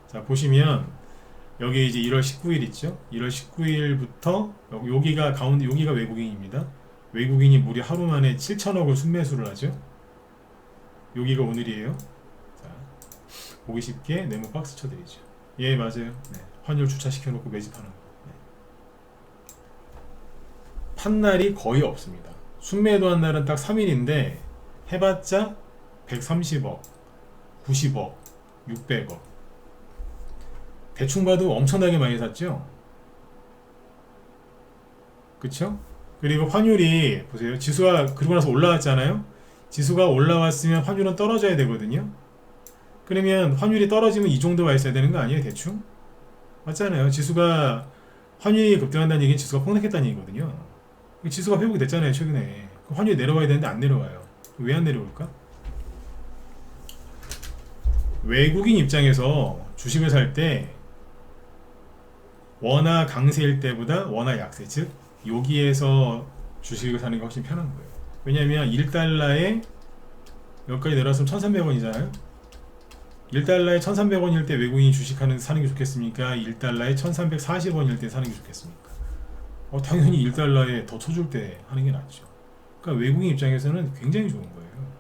자 보시면 여기 이제 1월 19일 있죠. 1월 19일부터 여기가 가운데 여기가 외국인입니다. 외국인이 무려 하루 만에 7천억을 순매수를 하죠. 여기가 오늘이에요. 자, 보기 쉽게 네모 박스 쳐드리죠. 예 맞아요. 네. 환율 주차시켜놓고 매집하는 거. 네. 판날이 거의 없습니다. 순매도한 날은 딱 3일인데 해봤자 130억, 90억, 600억. 대충 봐도 엄청나게 많이 샀죠. 그쵸? 그리고 환율이 보세요. 지수가 그러고 나서 올라왔잖아요. 지수가 올라왔으면 환율은 떨어져야 되거든요. 그러면 환율이 떨어지면 이 정도가 있어야 되는 거 아니에요? 대충? 맞잖아요. 지수가 환율이 급등한다는 얘기는 지수가 폭락했다는 얘기거든요. 지수가 회복이 됐잖아요. 최근에. 환율이 내려와야 되는데 안 내려와요. 왜 안 내려올까? 외국인 입장에서 주식을 살 때 원화 강세일 때보다 원화 약세, 즉 여기에서 주식을 사는 게 훨씬 편한 거예요. 왜냐면 1달러에 여기까지 내려왔으면 1300원이잖아요. 1달러에 1300원일 때 외국인이 사는 게 좋겠습니까? 1달러에 1340원일 때 사는 게 좋겠습니까? 당연히 1달러에 더 쳐줄 때 하는 게 낫죠. 그러니까 외국인 입장에서는 굉장히 좋은 거예요.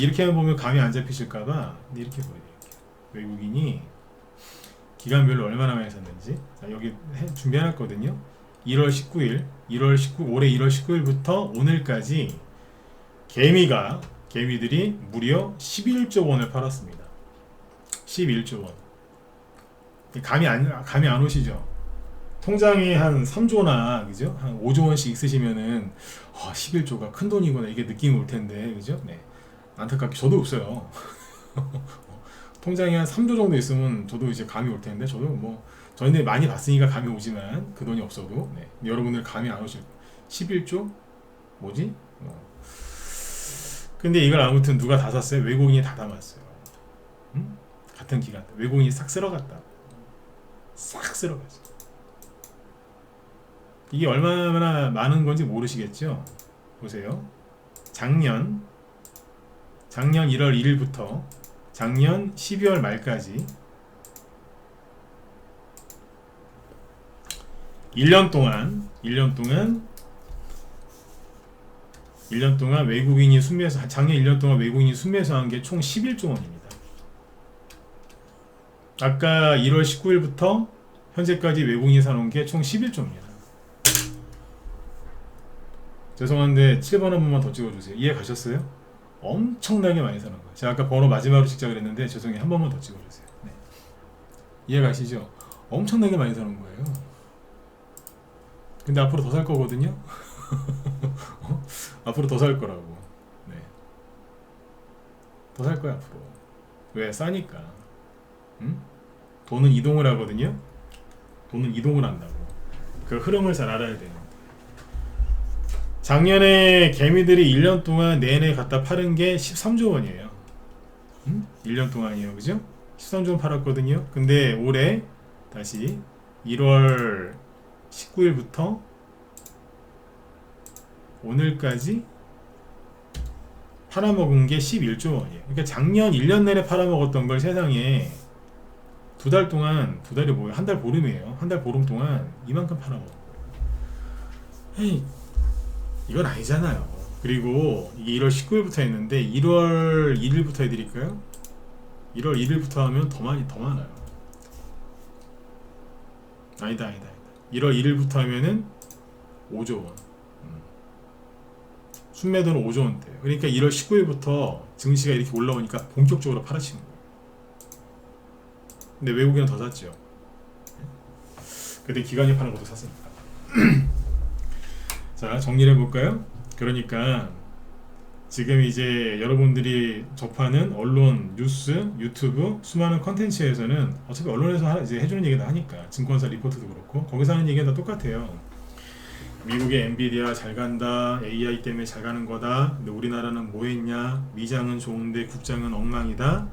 이렇게만 보면 감이 안 잡히실까봐 이렇게 보여드릴게요. 외국인이 기간별로 얼마나 많이 샀는지. 자, 여기 준비해놨거든요. 1월 19일, 올해 1월 19일부터 오늘까지 개미들이 무려 11조 원을 팔았습니다. 11조 원. 감이 안 오시죠? 통장에 한 3조나, 그죠? 한 5조 원씩 있으시면은, 11조가 큰 돈이구나, 이게 느낌이 올 텐데, 그죠? 네. 안타깝게 저도 없어요. 통장에 한 3조 정도 있으면 저도 이제 감이 올 텐데, 저희는 많이 봤으니까 감이 오지만 그 돈이 없어도, 네. 여러분들 감이 안 오실 11조? 뭐지? 근데 이걸 아무튼 누가 다 샀어요? 외국인이 다 담았어요. 응? 같은 기간 외국인이 싹 쓸어갔다. 싹 쓸어갔어. 이게 얼마나 많은 건지 모르시겠죠? 보세요. 작년 1월 1일부터 작년 12월 말까지 1년 동안 외국인이 순매수, 작년 1년 동안 외국인이 순매수한 게 총 11조 원입니다. 아까 1월 19일부터 현재까지 외국인이 사놓은 게 총 11조입니다. 죄송한데 7번 한 번만 더 찍어주세요. 이해 가셨어요? 엄청나게 많이 사는 거예요. 제가 아까 번호 마지막으로 찍자 그랬는데 죄송해요. 한 번만 더 찍어주세요. 네. 이해 가시죠? 엄청나게 많이 사는 거예요. 근데 앞으로 더 살 거거든요. 앞으로 더 살 거라고. 네. 더 살 거야 앞으로. 왜? 싸니까. 응? 돈은 이동을 하거든요. 돈은 이동을 한다고. 그 흐름을 잘 알아야 돼요. 작년에 개미들이 1년 동안 내내 갖다 파는 게 13조 원이에요. 1년 동안이요. 그죠? 13조 원 팔았거든요. 근데 올해 다시 1월 19일부터 오늘까지 팔아먹은 게 11조 원이에요. 그러니까 작년 1년 내내 팔아먹었던 걸 세상에 두 달이 뭐예요? 한 달 보름이에요. 한 달 보름 동안 이만큼 팔아먹은 거예요. 에이, 이건 아니잖아요. 그리고 이게 1월 19일부터 했는데 1월 1일부터 해드릴까요? 1월 1일부터 하면 더 많아요. 아니다. 1월 1일부터 하면은 5조 원. 순매도는 5조 원대예요. 그러니까 1월 19일부터 증시가 이렇게 올라오니까 본격적으로 팔아치는 거예요. 근데 외국인은 더 샀죠. 그때 기관이 파는 것도 샀으니까. 자, 정리를 해볼까요? 그러니까 지금 이제 여러분들이 접하는 언론, 뉴스, 유튜브 수많은 컨텐츠에서는 어차피 언론에서 이제 해주는 얘기다 하니까 증권사 리포트도 그렇고 거기서 하는 얘기가 다 똑같아요. 미국의 엔비디아 잘 간다, AI 때문에 잘 가는 거다. 근데 우리나라는 뭐 했냐? 미장은 좋은데 국장은 엉망이다.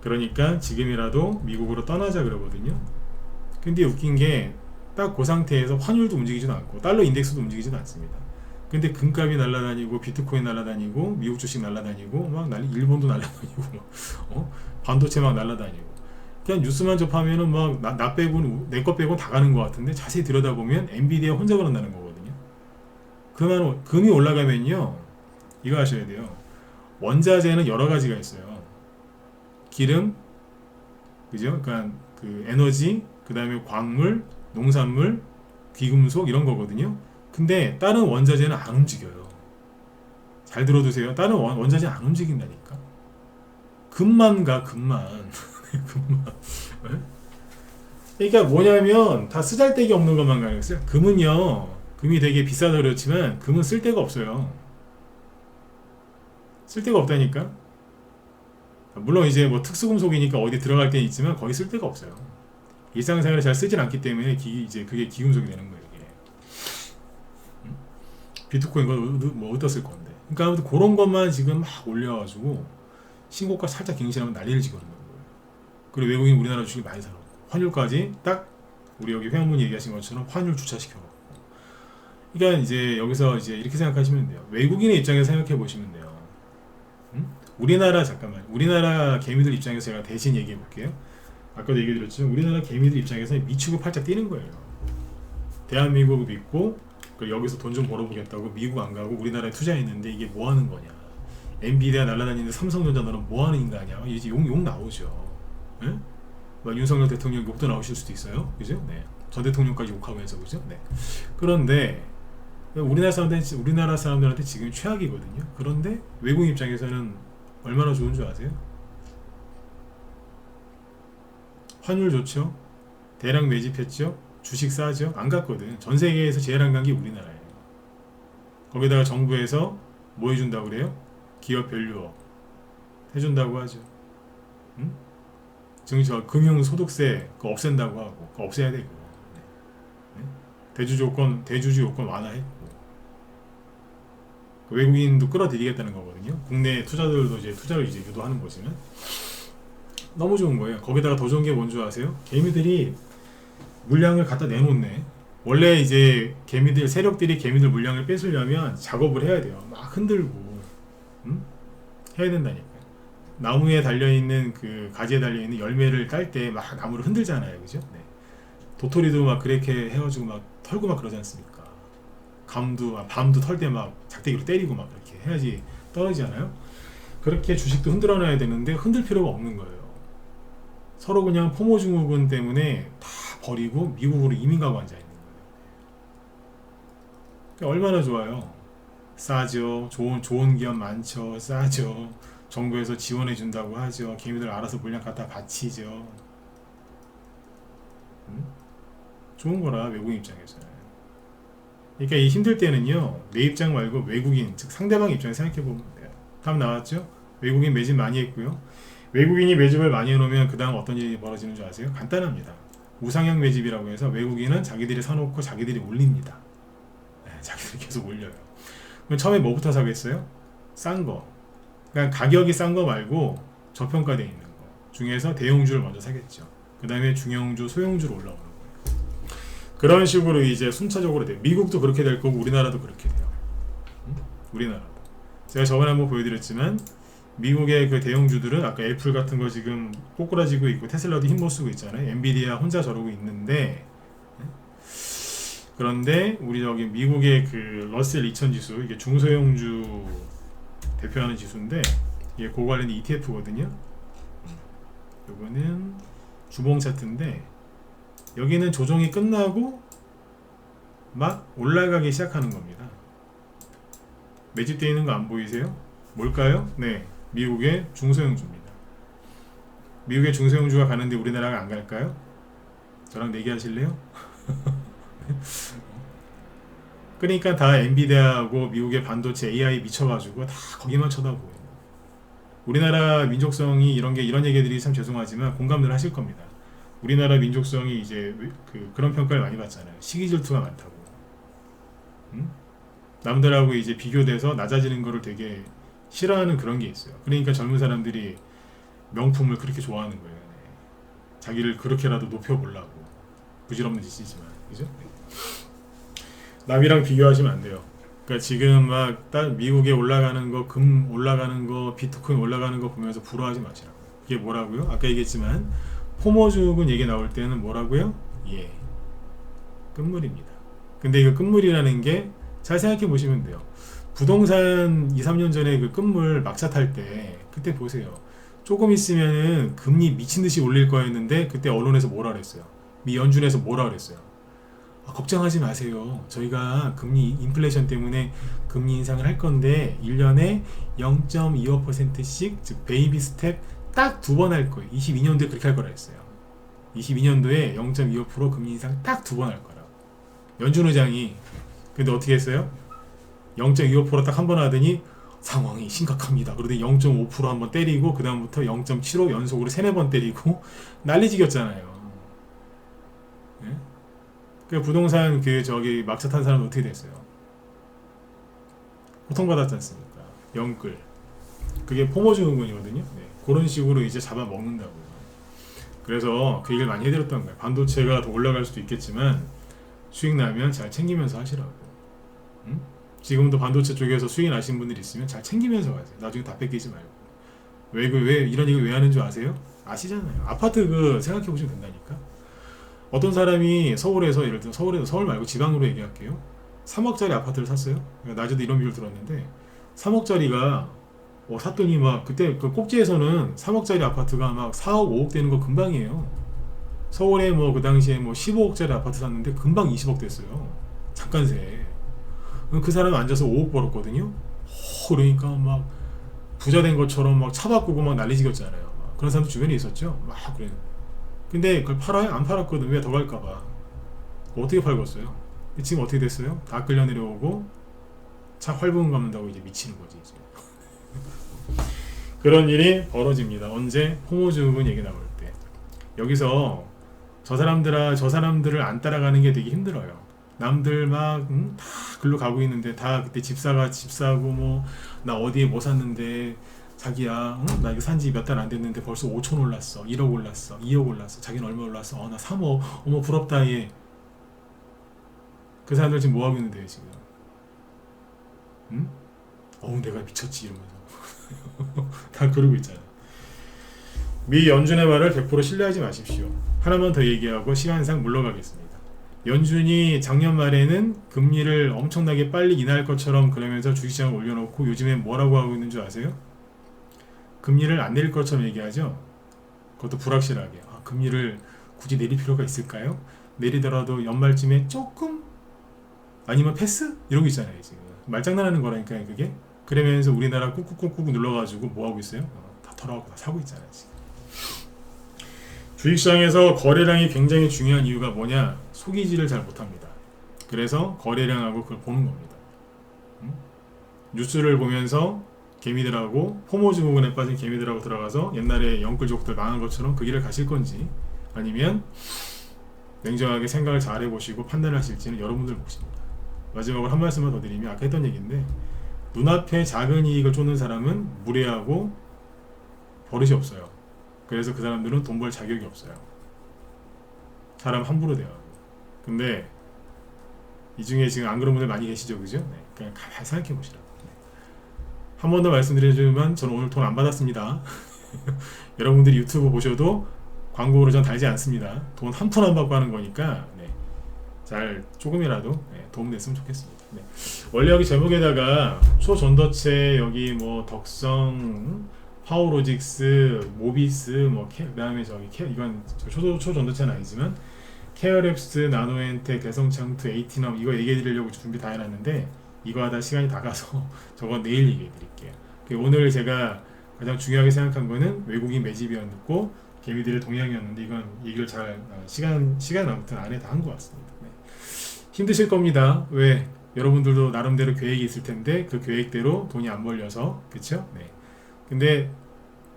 그러니까 지금이라도 미국으로 떠나자 그러거든요. 근데 웃긴 게 딱 그 상태에서 환율도 움직이지도 않고 달러 인덱스도 움직이지도 않습니다. 근데 금값이 날아다니고 비트코인 날아다니고 미국 주식 날아다니고 막 일본도 날아다니고 반도체 막 날아다니고 그냥 뉴스만 접하면은 막 나 빼고는 내 거 빼고 다 가는 것 같은데 자세히 들여다보면 엔비디아 혼자 그런다는 거거든요. 그만 금이 올라가면요 이거 하셔야 돼요. 원자재는 여러 가지가 있어요. 기름, 그죠? 그러니까 그 에너지, 그 다음에 광물, 농산물, 귀금속 이런 거거든요. 근데 다른 원자재는 안 움직여요. 잘 들어두세요. 다른 원자재 안 움직인다니까. 금만 가, 금만. 금만. 그러니까 뭐냐면 다 쓰잘데기 없는 것만 가는 거예요. 금이 되게 비싸서 그렇지만 금은 쓸데가 없어요. 쓸데가 없다니까. 물론 이제 뭐 특수금속이니까 어디 들어갈 때는 있지만 거의 쓸데가 없어요. 일상생활에 잘 쓰진 않기 때문에 이제 그게 기금속이 되는 거예요. 이게. 비트코인 뭐 어디다 쓸 건데. 그러니까 아무튼 그런 것만 지금 막 올려가지고 신고가 살짝 갱신하면 난리를 지거든요. 그리고 외국인 우리나라 주식이 많이 사고 환율까지 딱 우리 여기 회원분이 얘기하신 것처럼 환율 주차시켜놓고. 그러니까 이제 여기서 이제 이렇게 생각하시면 돼요. 외국인의 입장에서 생각해 보시면 돼요. 우리나라 개미들 입장에서 제가 대신 얘기해 볼게요. 아까도 얘기 드렸죠. 우리나라 개미들 입장에서 미치고 팔짝 뛰는 거예요. 대한민국을 믿고 여기서 돈 좀 벌어보겠다고 미국 안 가고 우리나라에 투자했는데 이게 뭐 하는 거냐. 엔비디아 날아다니는데 삼성전자 너는 뭐 하는 인간이야. 이제 욕 나오죠. 네? 막 윤석열 대통령 욕도 나오실 수도 있어요. 그죠? 네. 전 대통령까지 욕하면서 그죠? 네. 그런데 우리나라 사람들한테 지금 최악이거든요. 그런데 외국인 입장에서는 얼마나 좋은 줄 아세요? 환율 좋죠? 대량 매집했죠? 주식 싸죠? 안 갔거든. 전 세계에서 제일 안 간 게 우리나라예요. 거기다가 정부에서 뭐 해준다고 그래요? 기업 밸류업 해준다고 하죠. 응? 증시 금융소득세 그거 없앤다고 하고 그거 없애야 되고 네. 대주주 요건 완화했고 외국인도 끌어들이겠다는 거거든요. 국내 투자들도 이제 투자를 이제 유도하는 거지만 너무 좋은 거예요. 거기다가 더 좋은 게 뭔지 아세요? 개미들이 물량을 갖다 내놓네. 원래 이제 개미들 세력들이 개미들 물량을 뺏으려면 작업을 해야 돼요. 막 흔들고 해야 된다니까. 나무에 달려있는 그 가지에 달려있는 열매를 딸 때 막 나무를 흔들잖아요, 그죠? 네. 도토리도 막 그렇게 해가지고 막 털고 막 그러지 않습니까? 밤도 털 때 막 작대기로 때리고 막 그렇게 해야지 떨어지잖아요. 그렇게 주식도 흔들어놔야 되는데 흔들 필요가 없는 거예요. 서로 그냥 포모증후군 때문에 다 버리고 미국으로 이민 가고 앉아 있는 거예요. 그러니까 얼마나 좋아요. 싸죠. 좋은 기업 많죠. 싸죠. 정부에서 지원해 준다고 하죠. 개미들 알아서 물량 갖다 바치죠. 좋은 거라 외국 입장에서는. 그러니까 이 힘들 때는요, 내 입장 말고 외국인, 즉 상대방 입장 생각해 보면 돼요. 답 나왔죠? 외국인 매집 많이 했고요. 외국인이 매집을 많이 해놓으면 그 다음 어떤 일이 벌어지는 줄 아세요? 간단합니다. 우상향 매집이라고 해서 외국인은 자기들이 사놓고 자기들이 올립니다. 네, 자기들이 계속 올려요. 그럼 처음에 뭐부터 사겠어요? 싼 거. 그러니까 가격이 싼 거 말고 저평가되어 있는 거 중에서 대형주를 먼저 사겠죠. 그 다음에 중형주, 소형주로 올라오는 거예요. 그런 식으로 이제 순차적으로 돼요. 미국도 그렇게 될 거고 우리나라도 그렇게 돼요. 우리나라도. 제가 저번에 한번 보여드렸지만 미국의 그 대형주들은 아까 애플 같은 거 지금 꼬꾸라지고 있고 테슬라도 힘 못 쓰고 있잖아요. 엔비디아 혼자 저러고 있는데, 그런데 우리 저기 미국의 그 러셀 2000 지수, 이게 중소형주 대표하는 지수인데 이게 고관련 ETF거든요. 요거는 주봉 차트인데 여기는 조정이 끝나고 막 올라가기 시작하는 겁니다. 매집되어 있는 거 안 보이세요? 뭘까요? 네, 미국의 중소형주입니다. 미국의 중소형주가 가는데 우리나라가 안 갈까요? 저랑 내기하실래요? 그러니까 다 엔비디아하고 미국의 반도체 AI 미쳐가지고 다 거기만 쳐다보고. 우리나라 민족성이 이런 얘기들이 참 죄송하지만 공감들 하실 겁니다. 우리나라 민족성이 이제 그런 평가를 많이 받잖아요. 시기질투가 많다고. 남들하고 이제 비교돼서 낮아지는 거를 되게 싫어하는 그런 게 있어요. 그러니까 젊은 사람들이 명품을 그렇게 좋아하는 거예요. 네. 자기를 그렇게라도 높여보려고. 부질없는 짓이지만, 그죠? 네. 남이랑 비교하시면 안 돼요. 그러니까 지금 막 미국에 올라가는 거, 금 올라가는 거, 비트코인 올라가는 거 보면서 부러워하지 마시라고. 그게 뭐라고요? 아까 얘기했지만 포모주군 얘기 나올 때는 뭐라고요? 예, 끝물입니다. 근데 이거 끝물이라는 게 잘 생각해 보시면 돼요. 부동산 2, 3년 전에 그 끝물 막차 탈 때 그때 보세요. 조금 있으면은 금리 미친듯이 올릴 거였는데 그때 언론에서 뭐라 그랬어요? 미 연준에서 뭐라 그랬어요? 걱정하지 마세요. 저희가 금리 인플레이션 때문에 금리 인상을 할 건데 1년에 0.25%씩 즉 베이비 스텝 딱 2번 할 거예요. 22년도에 그렇게 할 거라 했어요. 22년도에 0.25% 금리 인상 딱 2번 할 거라고. 연준 의장이. 근데 어떻게 했어요? 0.25% 딱 한 번 하더니 상황이 심각합니다. 그러더니 0.5% 한번 때리고 그 다음부터 0.75 연속으로 3, 4번 때리고 난리지겼잖아요. 네? 그 부동산 저기 막차 탄 사람은 어떻게 됐어요? 고통받았지 않습니까? 영끌. 그게 포모증후군이거든요. 네. 그런 식으로 이제 잡아먹는다고요. 그래서 그 얘기를 많이 해드렸던 거예요. 반도체가 더 올라갈 수도 있겠지만 수익 나면 잘 챙기면서 하시라고. 지금도 반도체 쪽에서 수익 나신 분들이 있으면 잘 챙기면서 가세요. 나중에 다 뺏기지 말고. 왜 이런 얘기를 왜 하는 줄 아세요? 아시잖아요. 아파트 생각해 보시면 된다니까. 어떤 사람이 서울에서 예를 들어 서울 말고 지방으로 얘기할게요. 3억짜리 아파트를 샀어요. 낮에도 이런 비유를 들었는데 3억짜리가 샀더니 막 그때 그 꼭지에서는 3억짜리 아파트가 막 4억 5억 되는 거 금방이에요. 서울에 그 당시에 15억짜리 아파트 샀는데 금방 20억 됐어요. 잠깐 새에. 그 사람이 앉아서 5억 벌었거든요. 그러니까 막 부자 된 것처럼 막 차 바꾸고 막 난리지겼잖아요. 그런 사람도 주변에 있었죠. 막 그래. 근데 그걸 팔아요? 안 팔았거든. 왜 더 갈까봐. 어떻게 팔겠어요? 지금 어떻게 됐어요? 다 끌려 내려오고 차 활보금 갚는다고 이제 미치는 거지 이제. 그런 일이 벌어집니다. 언제? 호모증후군 얘기 나올 때. 여기서 저 사람들을 안 따라가는 게 되게 힘들어요. 남들 막 다 글로 가고 있는데 다 그때 집사가 집 사고 뭐 나 어디에 뭐 샀는데 자기야 나 이거 산지 몇 달 안 됐는데 벌써 5천 올랐어 1억 올랐어 2억 올랐어 자기는 얼마 올랐어 나 3억 어머 부럽다 얘 그 사람들 지금 뭐 하고 있는데요 지금 응? 어우 내가 미쳤지 이러면서 다 그러고 있잖아. 미 연준의 말을 100% 신뢰하지 마십시오. 하나만 더 얘기하고 시간상 물러가겠습니다. 연준이 작년 말에는 금리를 엄청나게 빨리 인하할 것처럼 그러면서 주식시장을 올려놓고 요즘에 뭐라고 하고 있는 줄 아세요? 금리를 안 내릴 것처럼 얘기하죠. 그것도 불확실하게. 금리를 굳이 내릴 필요가 있을까요? 내리더라도 연말쯤에 조금? 아니면 패스? 이러고 있잖아요 지금. 말장난하는 거라니까요 그게. 그러면서 우리나라 꾹꾹꾹꾹 눌러가지고 뭐하고 있어요? 다 털어가고 다 사고 있잖아요 지금. 주식시장에서 거래량이 굉장히 중요한 이유가 뭐냐? 속이지를 잘 못합니다. 그래서 거래량하고 그걸 보는 겁니다. 뉴스를 보면서 개미들하고 포모 증후군에 빠진 개미들하고 들어가서 옛날에 영끌족들 망한 것처럼 그 길을 가실 건지 아니면 냉정하게 생각을 잘 해보시고 판단을 하실지는 여러분들 몫입니다. 마지막으로 한 말씀만 더 드리면 아까 했던 얘기인데 눈앞에 작은 이익을 쫓는 사람은 무례하고 버릇이 없어요. 그래서 그 사람들은 돈 벌 자격이 없어요. 사람 함부로 대하고. 근데 이 중에 지금 안 그런 분들 많이 계시죠, 그죠? 네, 그냥 가만히 생각해 보시라고. 네. 한 번 더 말씀드리지만 저는 오늘 돈 안 받았습니다. 여러분들이 유튜브 보셔도 광고로 전 달지 않습니다. 돈 한 푼 안 받고 하는 거니까 네, 잘 조금이라도 네, 도움 됐으면 좋겠습니다. 네. 원래 여기 제목에다가 초전도체 여기 뭐 덕성 파워로직스, 모비스, 뭐 그다음에 이건 초전도체는 아니지만 케어랩스, 나노엔텍, 대성창투, 에이티넘 이거 얘기해드리려고 준비 다 해놨는데 이거 하다 시간이 다 가서 저거 내일 얘기해드릴게요. 오늘 제가 가장 중요하게 생각한 거는 외국인 매집이었고 개미들의 동향이었는데 이건 얘기를 잘 시간 아무튼 안에 다 한 것 같습니다. 네. 힘드실 겁니다. 왜? 여러분들도 나름대로 계획이 있을 텐데 그 계획대로 돈이 안 벌려서 그쵸? 네. 근데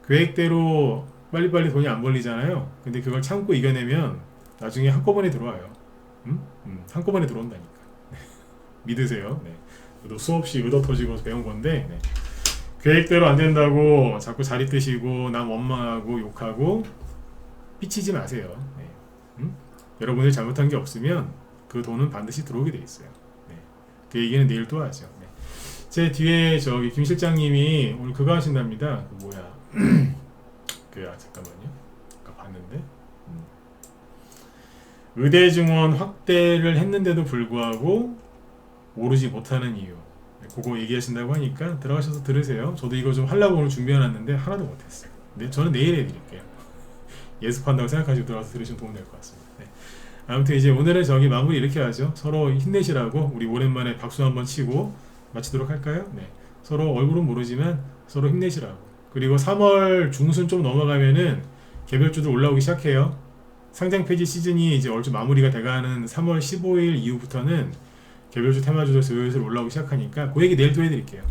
계획대로 빨리빨리 돈이 안 벌리잖아요. 근데 그걸 참고 이겨내면 나중에 한꺼번에 들어와요. 한꺼번에 들어온다니까. 믿으세요. 네. 저도 수없이 의도 터지고 배운 건데 네. 계획대로 안 된다고 자꾸 자리 뜨시고 남 원망하고 욕하고 삐치지 마세요. 네. 여러분이 잘못한 게 없으면 그 돈은 반드시 들어오게 돼 있어요. 네. 그 얘기는 내일 또 하죠. 네. 제 뒤에 저기 김 실장님이 오늘 그거 하신답니다. 그 뭐야? 잠깐만요. 아까 봤는데 의대 증원 확대를 했는데도 불구하고 오르지 못하는 이유. 네, 그거 얘기하신다고 하니까 들어가셔서 들으세요. 저도 이거 좀 하려고 오늘 준비해놨는데 하나도 못했어요. 근데 저는 내일 해드릴게요. 예습한다고 생각하시고 들어가서 들으시면 도움 될 것 같습니다. 네. 아무튼 이제 오늘은 저기 마무리 이렇게 하죠. 서로 힘내시라고 우리 오랜만에 박수 한번 치고 마치도록 할까요? 네. 서로 얼굴은 모르지만 서로 힘내시라고. 그리고 3월 중순 좀 넘어가면은 개별주들 올라오기 시작해요. 상장 폐지 시즌이 이제 얼추 마무리가 돼가는 3월 15일 이후부터는 개별주 테마주들 슬슬 올라오기 시작하니까 그 얘기 내일 또 해드릴게요.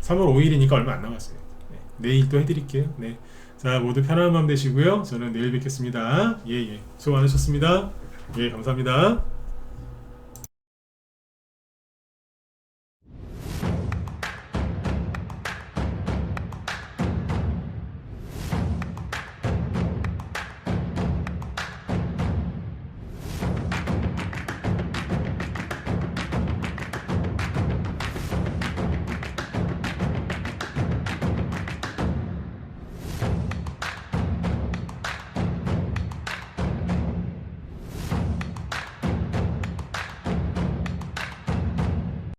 3월 5일이니까 얼마 안 남았어요. 네. 내일 또 해드릴게요. 네. 자, 모두 편안한 밤 되시고요. 저는 내일 뵙겠습니다. 예. 수고 많으셨습니다. 예, 감사합니다.